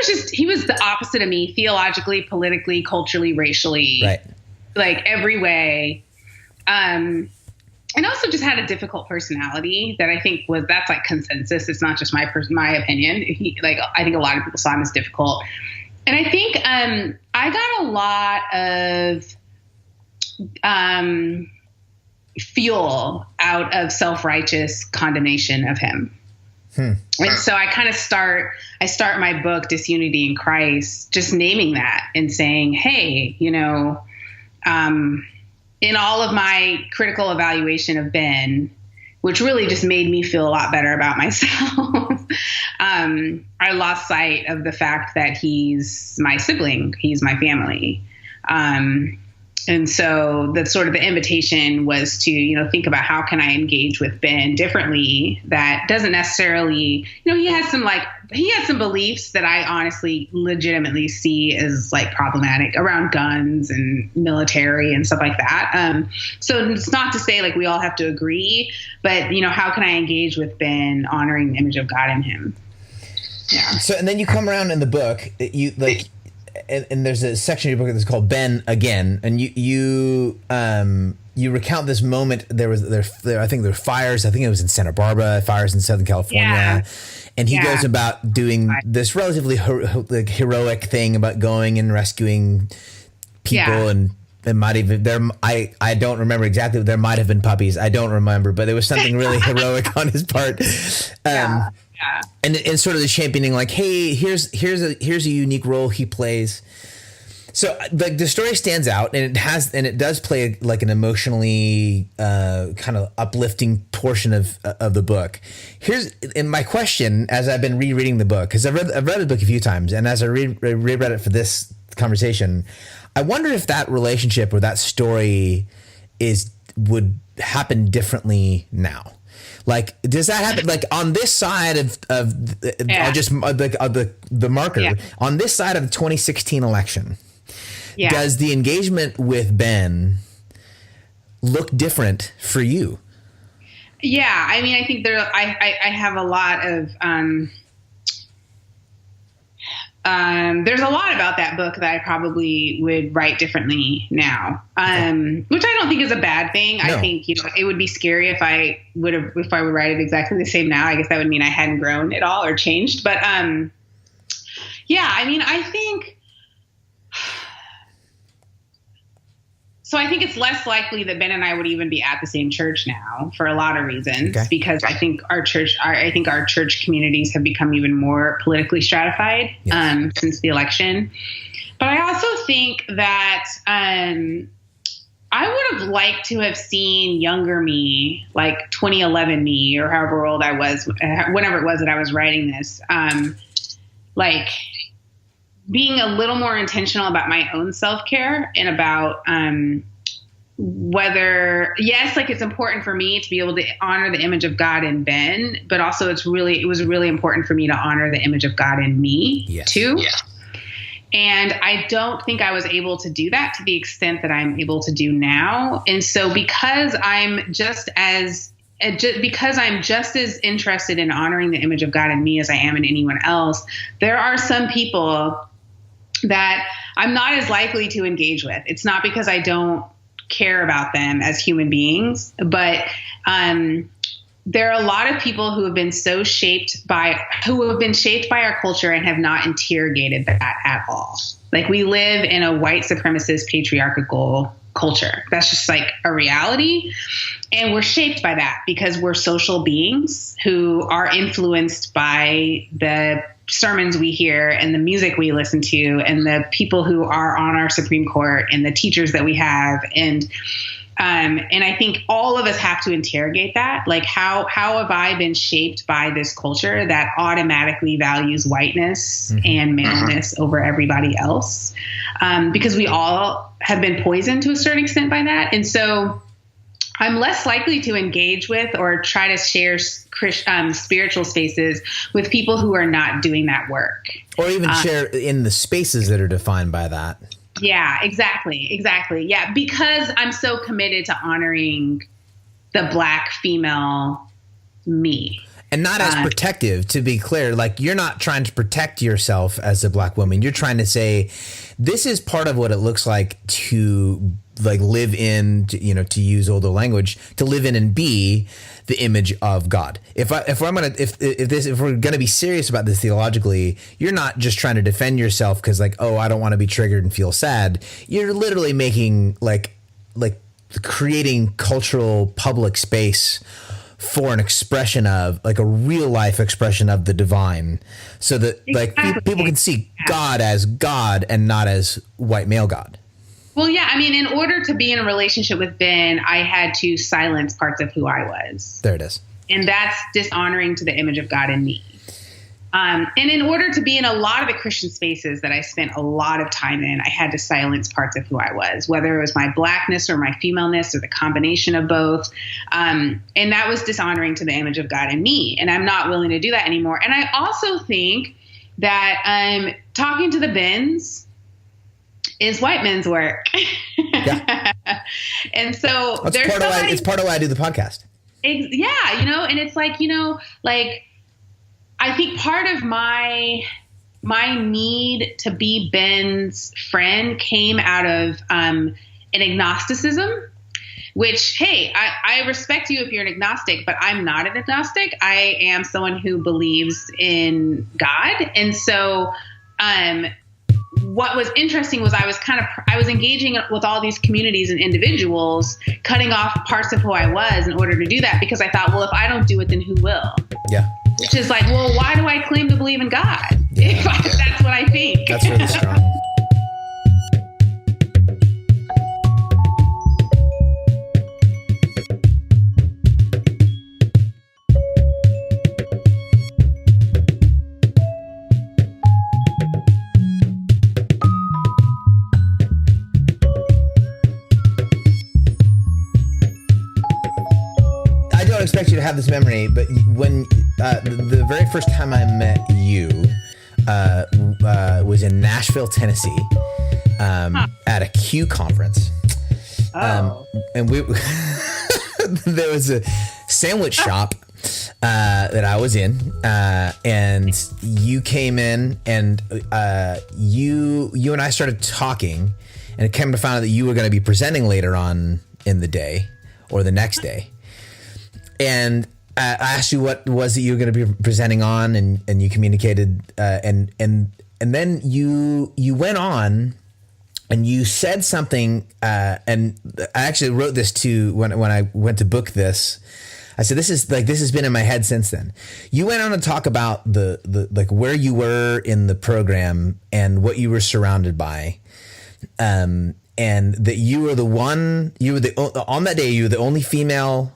Speaker 1: was the opposite of me theologically, politically, culturally, racially,
Speaker 2: right, like
Speaker 1: every way, and also just had a difficult personality that I think that's like consensus. It's not just my opinion. I think a lot of people saw him as difficult, and I think I got a lot of fuel out of self-righteous condemnation of him. And so I kind of start my book Disunity in Christ just naming that and saying, hey, in all of my critical evaluation of Ben, which really just made me feel a lot better about myself, I lost sight of the fact that he's my sibling, he's my family. And so that's sort of the invitation was to, think about how can I engage with Ben differently that doesn't necessarily, he had some beliefs that I honestly legitimately see as like problematic around guns and military and stuff like that. So it's not to say like we all have to agree, but, how can I engage with Ben honoring the image of God in him? Yeah.
Speaker 2: So, and then you come around in the book, you like, and there's a section of your book that's called Ben Again, and you recount this moment. There I think there were fires. I think it was in Santa Barbara, fires in Southern California, and he goes about doing this relatively heroic thing about going and rescuing people, and it might even I don't remember exactly. There might have been puppies. I don't remember, but there was something really heroic on his part. And it's sort of the championing, like, hey, here's a unique role he plays. So the story stands out, and it does play like an emotionally kind of uplifting portion of the book. And my question, as I've been rereading the book, because I've read the book a few times, and as I reread it for this conversation, I wonder if that relationship or that story would happen differently now. Like, does that happen? Like on this side of the marker on this side of the 2016 election, does the engagement with Ben look different for you?
Speaker 1: Yeah, I mean, I think I have a lot of there's a lot about that book that I probably would write differently now, which I don't think is a bad thing. No. I think it would be scary if I would write it exactly the same now. I guess that would mean I hadn't grown at all or changed. But yeah, I mean, I think it's less likely that Ben and I would even be at the same church now for a lot of reasons, because I think our church communities have become even more politically stratified since the election. But I also think that I would have liked to have seen younger me, like 2011 me, or however old I was, whenever it was that I was writing this, like being a little more intentional about my own self-care and about whether, yes, like it's important for me to be able to honor the image of God in Ben, but also it was really important for me to honor the image of God in me too. Yeah. And I don't think I was able to do that to the extent that I'm able to do now. And so because I'm just as interested in honoring the image of God in me as I am in anyone else, there are some people that I'm not as likely to engage with. It's not because I don't care about them as human beings, but there are a lot of people who have been shaped by our culture and have not interrogated that at all. Like, we live in a white supremacist patriarchal culture. That's just like a reality. And we're shaped by that because we're social beings who are influenced by the sermons we hear and the music we listen to and the people who are on our Supreme Court and the teachers that we have. And I think all of us have to interrogate that. Like, how have I been shaped by this culture that automatically values whiteness and maleness over everybody else? Because we all have been poisoned to a certain extent by that. And so I'm less likely to engage with or try to share spiritual spaces with people who are not doing that work. Or even share in the spaces that are defined by that. Yeah, exactly. Yeah, because I'm so committed to honoring the Black female me. And not as protective, to be clear. Like, you're not trying to protect yourself as a Black woman. You're trying to say, this is part of what it looks like to like live in, to use older language, to live in and be the image of God. If we're gonna be serious about this theologically, you're not just trying to defend yourself because like, oh, I don't want to be triggered and feel sad. You're literally making like creating cultural public space for an expression of, like, a real life expression of the divine, so that like people can see God as God and not as white male God. Well, yeah, I mean, in order to be in a relationship with Ben, I had to silence parts of who I was. There it is. And that's dishonoring to the image of God in me. And in order to be in a lot of the Christian spaces that I spent a lot of time in, I had to silence parts of who I was, whether it was my Blackness or my femaleness or the combination of both. And that was dishonoring to the image of God in me. And I'm not willing to do that anymore. And I also think that talking to the Bens is white men's work. Yeah. And so it's part of why I do the podcast. Yeah. And it's like, I think part of my need to be Ben's friend came out of an agnosticism, which, hey, I respect you if you're an agnostic, but I'm not an agnostic. I am someone who believes in God. And so what was interesting was I was engaging with all these communities and individuals, cutting off parts of who I was in order to do that, because I thought, well, if I don't do it, then who will? Yeah. Which is like, well, why do I claim to believe in God if that's what I think? That's really strong.
Speaker 2: have this memory, but when the very first time I met you was in Nashville, Tennessee, at a Q conference. And we there was a sandwich shop that I was in, and you came in, and you and I started talking, and it came to find out that you were going to be presenting later on in the day or the next day. And I asked you what was it you were going to be presenting on, and you communicated, and then you went on and you said something, and I actually wrote this too when I went to book this. I said, this has been in my head since then. You went on to talk about the like where you were in the program and what you were surrounded by. And that you were on that day, you were the only female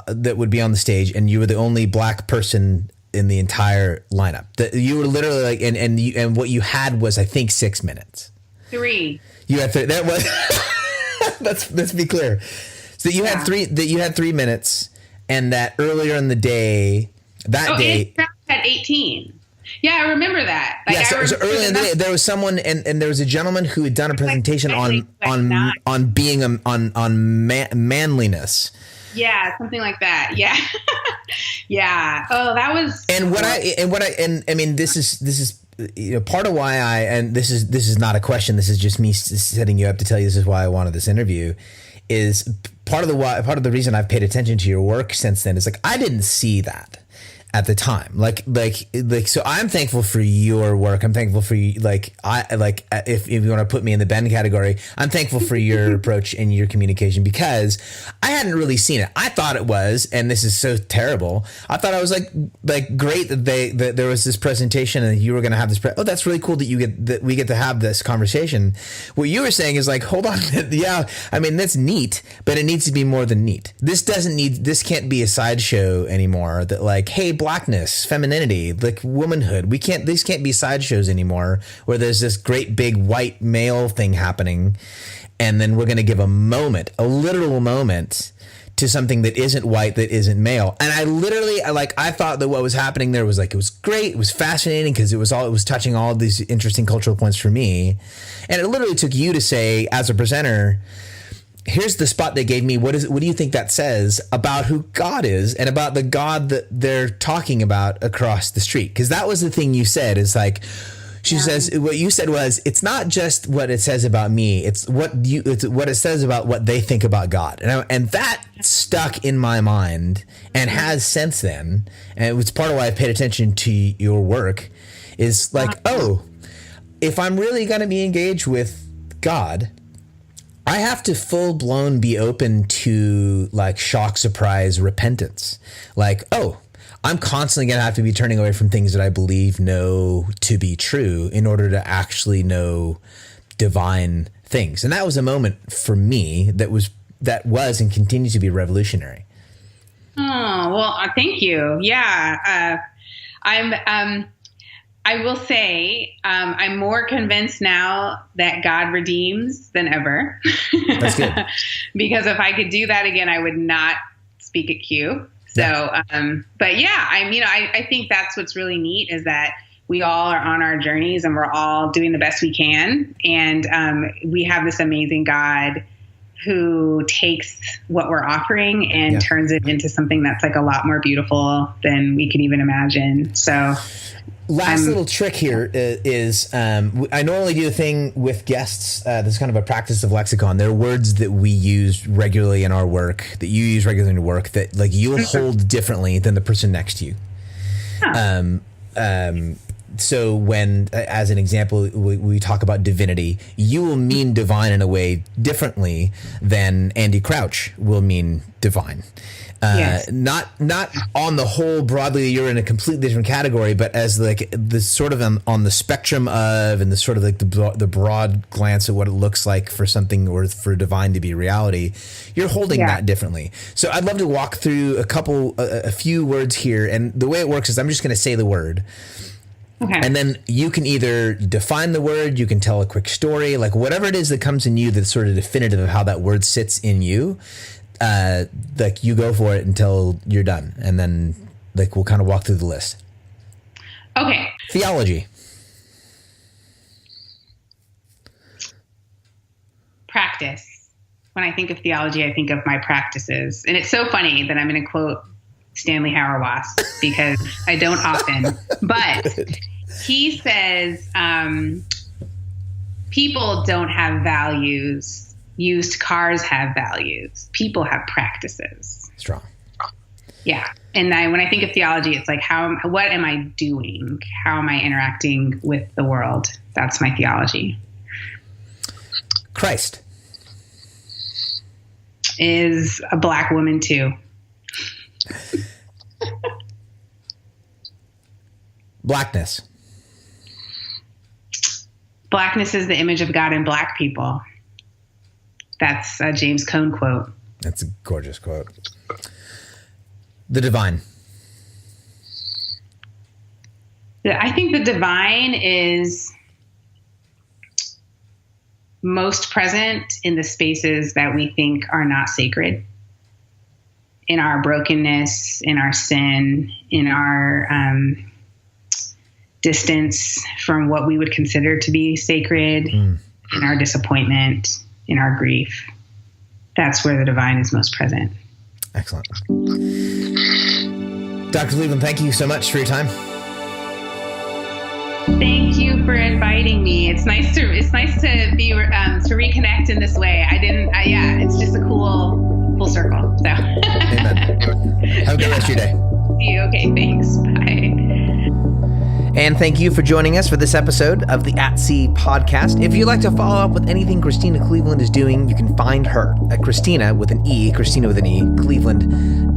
Speaker 2: that would be on the stage, and you were the only black person in the entire lineup. That you were literally like, and what you had was, I think, 6 minutes.
Speaker 1: 3.
Speaker 2: You had 3. That was, let's be clear. So you had 3, that you had 3 minutes, and that earlier in the day,
Speaker 1: it at 18. Yeah, I remember that. Like,
Speaker 2: so early in the day, there was someone, and there was a gentleman who had done a presentation on being manliness.
Speaker 1: Yeah, something like that. Yeah, yeah. Oh, that was.
Speaker 2: And I mean, this is part of why this is not a question. This is just me setting you up to tell you this is why I wanted this interview. Is part of the reason I've paid attention to your work since then is like I didn't see that at the time. Like so I'm thankful for your work. I'm thankful for you. If you want to put me in the Ben category, I'm thankful for your approach and your communication, because I hadn't really seen it. I thought it was, and this is so terrible, I thought I was like great that there was this presentation and you were going to have this. That's really cool that we get to have this conversation. What you were saying is like, hold on. Yeah. I mean, that's neat, but it needs to be more than neat. This can't be a sideshow anymore that like, hey, blackness, femininity, like womanhood. These can't be sideshows anymore where there's this great big white male thing happening. And then we're going to give a literal moment to something that isn't white, that isn't male. And I thought that what was happening there was like, it was great. It was fascinating because it was touching all of these interesting cultural points for me. And it literally took you to say, as a presenter, here's the spot they gave me. What do you think that says about who God is and about the God that they're talking about across the street? Because that was the thing you said, is like, she says, what you said was, it's not just what it says about me. It's what it says about what they think about God. And that stuck in my mind and has since then. And it was part of why I paid attention to your work, is like, if I'm really going to be engaged with God, I have to full blown be open to like shock, surprise, repentance. Like, I'm constantly going to have to be turning away from things that I know to be true in order to actually know divine things. And that was a moment for me that was and continues to be revolutionary.
Speaker 1: Oh, well, thank you. Yeah. I will say, I'm more convinced now that God redeems than ever.
Speaker 2: That's good.
Speaker 1: Because if I could do that again, I would not speak at Q. So, but yeah, I think that's what's really neat, is that we all are on our journeys and we're all doing the best we can. And we have this amazing God who takes what we're offering and turns it into something that's like a lot more beautiful than we could even imagine. So
Speaker 2: last little trick here is I normally do a thing with guests. This is kind of a practice of lexicon. There are words that we use regularly in our work, that you use regularly in your work, that like you'll hold differently than the person next to you. So when, as an example, we talk about divinity, you will mean divine in a way differently than Andy Crouch will mean divine. Not on the whole broadly, you're in a completely different category, but as like the sort of on the spectrum of, and the sort of like the broad glance at what it looks like for something or for divine to be reality, you're holding that differently. So I'd love to walk through a few words here. And the way it works is I'm just going to say the word. Okay. And then you can either define the word, you can tell a quick story, like whatever it is that comes in you that's sort of definitive of how that word sits in you. like you go for it until you're done, and then like we'll kind of walk through the list.
Speaker 1: Okay.
Speaker 2: Theology.
Speaker 1: Practice. When I think of theology, I think of my practices. And it's so funny that I'm going to quote Stanley Hauerwas because I don't often. But he says, people don't have values. Used cars have values. People have practices.
Speaker 2: Strong.
Speaker 1: Yeah. And when I think of theology, it's like, what am I doing? How am I interacting with the world? That's my theology.
Speaker 2: Christ.
Speaker 1: Is a Black woman too.
Speaker 2: Blackness.
Speaker 1: Blackness is the image of God in Black people. That's a James Cone quote.
Speaker 2: That's a gorgeous quote. The divine.
Speaker 1: I think the divine is most present in the spaces that we think are not sacred, in our brokenness, in our sin, in our distance from what we would consider to be sacred, in our disappointment, in our grief. That's where the divine is most present.
Speaker 2: Excellent. Dr. Cleveland, thank you so much for your time.
Speaker 1: Thank you for inviting me. It's nice to be to reconnect in this way. It's just a cool full circle. So.
Speaker 2: Amen. Have a good rest of your day.
Speaker 1: See you. Okay, thanks. Bye.
Speaker 2: And thank you for joining us for this episode of the At Sea podcast. If you'd like to follow up with anything Christena Cleveland is doing, you can find her at Christena with an E, Cleveland.com.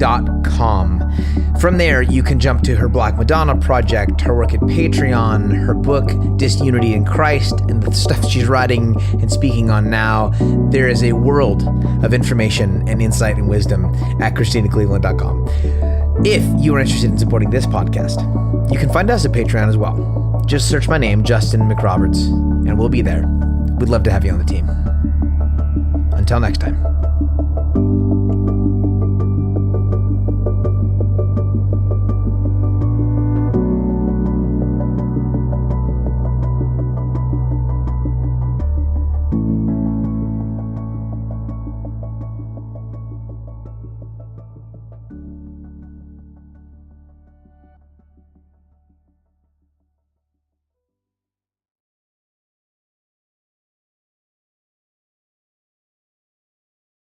Speaker 2: From there, you can jump to her Black Madonna project, her work at Patreon, her book, Disunity in Christ, and the stuff she's writing and speaking on now. There is a world of information and insight and wisdom at ChristenaCleveland.com. If you are interested in supporting this podcast, you can find us at Patreon as well. Just search my name, Justin McRoberts, and we'll be there. We'd love to have you on the team. Until next time.